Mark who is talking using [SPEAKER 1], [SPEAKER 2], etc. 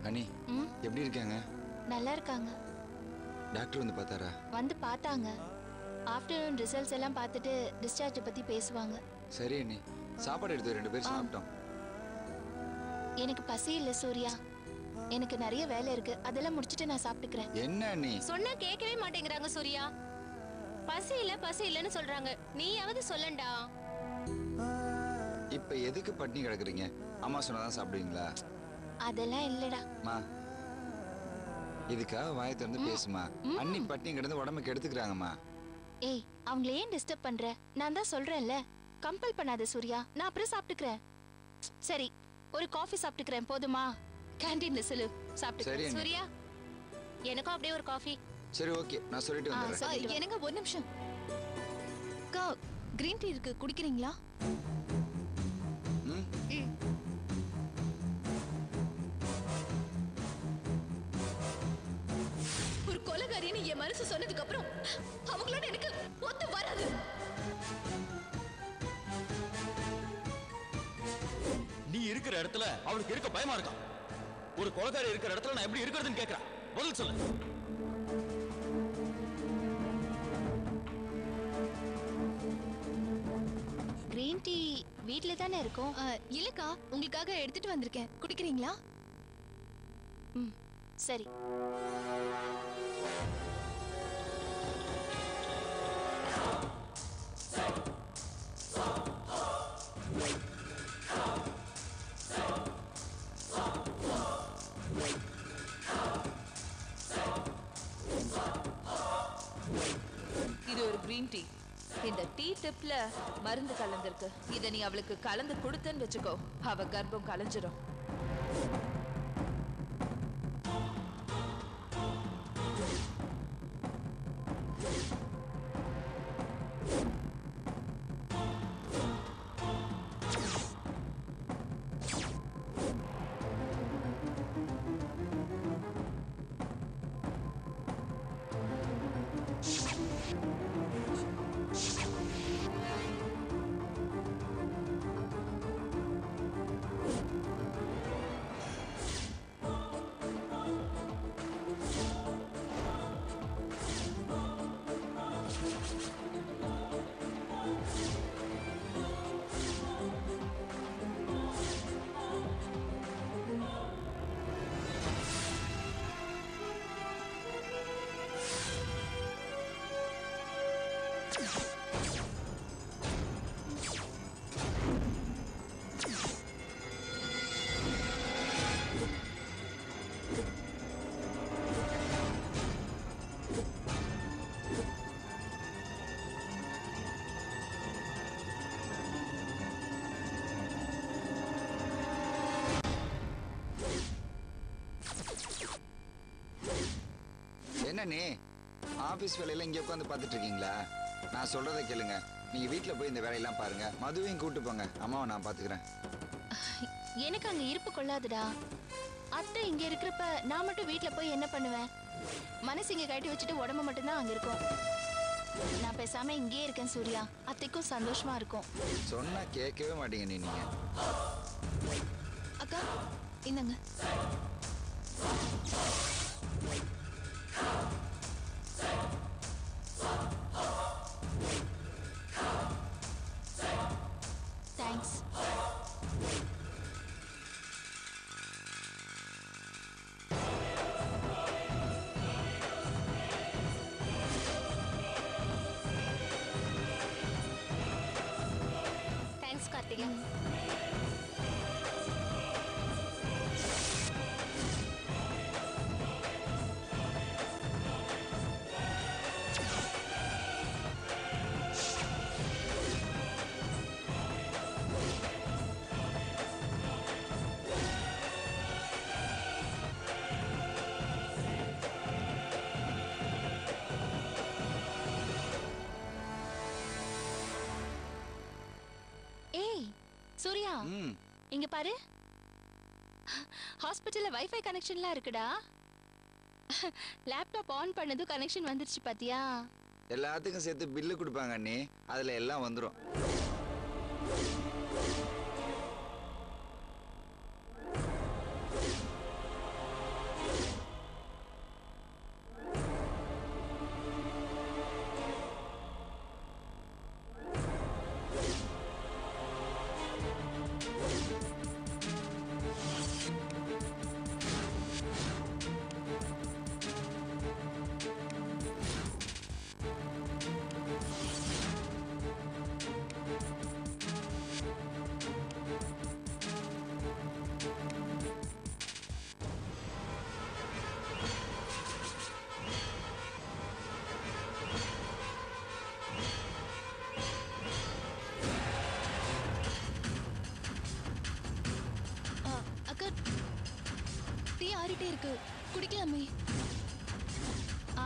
[SPEAKER 1] அனி எப்படி இருக்காங்க?
[SPEAKER 2] நல்லா இருக்காங்க.
[SPEAKER 1] டாக்டர் வந்து பார்த்தாரா?
[SPEAKER 2] வந்து பார்த்தாங்க. ஆஃப்டர்நூன் ரிசல்ட்ஸ் எல்லாம் பார்த்துட்டு டிஸ்சார்ஜ் பத்தி பேசுவாங்க.
[SPEAKER 1] சரி அண்ணி, சாப்பாடு எடுத்து 2 பேரும் சாப்பிட்டோம்.
[SPEAKER 2] எனக்கு பசி இல்ல சூர்யா. எனக்கு நிறைய வேலை இருக்கு. அதெல்லாம் முடிச்சிட்டு நான் சாப்பிட்டுக்கிறேன்.
[SPEAKER 1] என்ன அண்ணி?
[SPEAKER 3] சொன்னா கேட்கவே மாட்டேங்கிறாங்க சூர்யா. பசி இல்லன்னு சொல்றாங்க. நீயாவது சொல்லண்டா.
[SPEAKER 1] இப்ப எதுக்கு பட்டினி கிடக்குறீங்க? அம்மா சொன்னாதான் சாப்பிடுவீங்களா?
[SPEAKER 2] அதெல்லாம் இல்லடா.
[SPEAKER 1] மா, இதுக்காக வாயை திறந்து பேசுமா. அண்ணி பட்டினி கிடந்து உடம்புக்கு எடுத்துக்கிறாங்கம்மா.
[SPEAKER 2] ஏய், அவங்கள ஏன் டிஸ்டர்ப் பண்ற? நான் தான் சொல்றேன்ல, கம்பல் பண்ணாத சூர்யா. நான் அப்புறம் சாப்பிட்டுக்கிறேன். சரி, ஒரு காஃபி சாப்பிட்டுக்கிறேன் போதுமா? கேண்டீன்ல சொல்லு சாப்பிட்டுக்கிறேன்.
[SPEAKER 3] சூர்யா, எனக்கும் அப்படியே ஒரு காஃபி.
[SPEAKER 1] சரி ஓகே, நான் சொல்லிட்டு வந்துடுறேன்.
[SPEAKER 2] எனக்கு ஒரு நிமிஷம். அக்கா, கிரீன் டீ இருக்கு, குடிக்கிறீங்களா?
[SPEAKER 3] ஒரு கொலைகாரின்னு என் மனசு சொன்னதுக்கு அப்புறம் அவங்களோட எனக்கு ஒத்து வராது.
[SPEAKER 4] நீ இருக்கிற இடத்துல அவளுக்கு இருக்க பயமா இருக்கா? ஒரு கொலைகாரி இருக்கிற இடத்துல நான் எப்படி இருக்கிறதுன்னு கேக்குறேன். பதில் சொல்லு.
[SPEAKER 2] கிரீன் டீ வீட்ல தானே இருக்கும். இல்லக்கா, உங்களுக்காக எடுத்துட்டு வந்திருக்கேன். குடிக்கிறீங்களா? சரி.
[SPEAKER 5] இது ஒரு கிரீன் டீ. இந்த டீ டிப்ல மருந்து கலந்திருக்கு. இத நீ அவளுக்கு கலந்து கொடுத்தன்னு வச்சுக்கோ, அவ கர்ப்பம் கலைஞ்சிரும்.
[SPEAKER 1] என்ன நீ ஆபீஸ் வேலையில இங்க உட்காந்து பார்த்துட்டு இருக்கீங்களா? நான் சொல்றதை கேளுங்க. நீங்க வீட்டுல போய் இந்த வேலையெல்லாம் பாருங்க. மதுவையும் கூட்டு போங்க. அம்மாவை நான் பாத்துக்கிறேன்.
[SPEAKER 2] எனக்கு அங்க இருப்பு கொள்ளாதுடா. அத்தை இங்க இருக்கிறப்ப நான் மட்டும் வீட்டுல போய் என்ன பண்ணுவேன்? மனசு இங்க கட்டி வச்சுட்டு உடம்பு மட்டும்தான் அங்க இருக்கும். நான் பேசாம இங்கே இருக்கேன் சூர்யா. அத்தைக்கும் சந்தோஷமா இருக்கும்.
[SPEAKER 1] சொன்னா கேட்கவே மாட்டீங்க நீங்க.
[SPEAKER 2] அக்கா, இந்தங்க. தேங்க்ஸ்.
[SPEAKER 3] தேங்க்ஸ் கார்த்திகா.
[SPEAKER 2] சூர்யா, இங்க பாரு. ஹாஸ்பிடல்ல வைஃபை கனெக்ஷன்லாம் இருக்குடா. லேப்டாப் ஆன் பண்ணதும் கனெக்ஷன் வந்துருச்சு பாத்தியா?
[SPEAKER 1] எல்லாத்துக்கும் சேர்த்து பில்லு கொடுப்பாங்க அண்ணி. அதுல எல்லாம் வந்துரும்.
[SPEAKER 2] அக்கா டீ ஆறிட்டே இருக்கு, குடிக்கலாமே? ஆ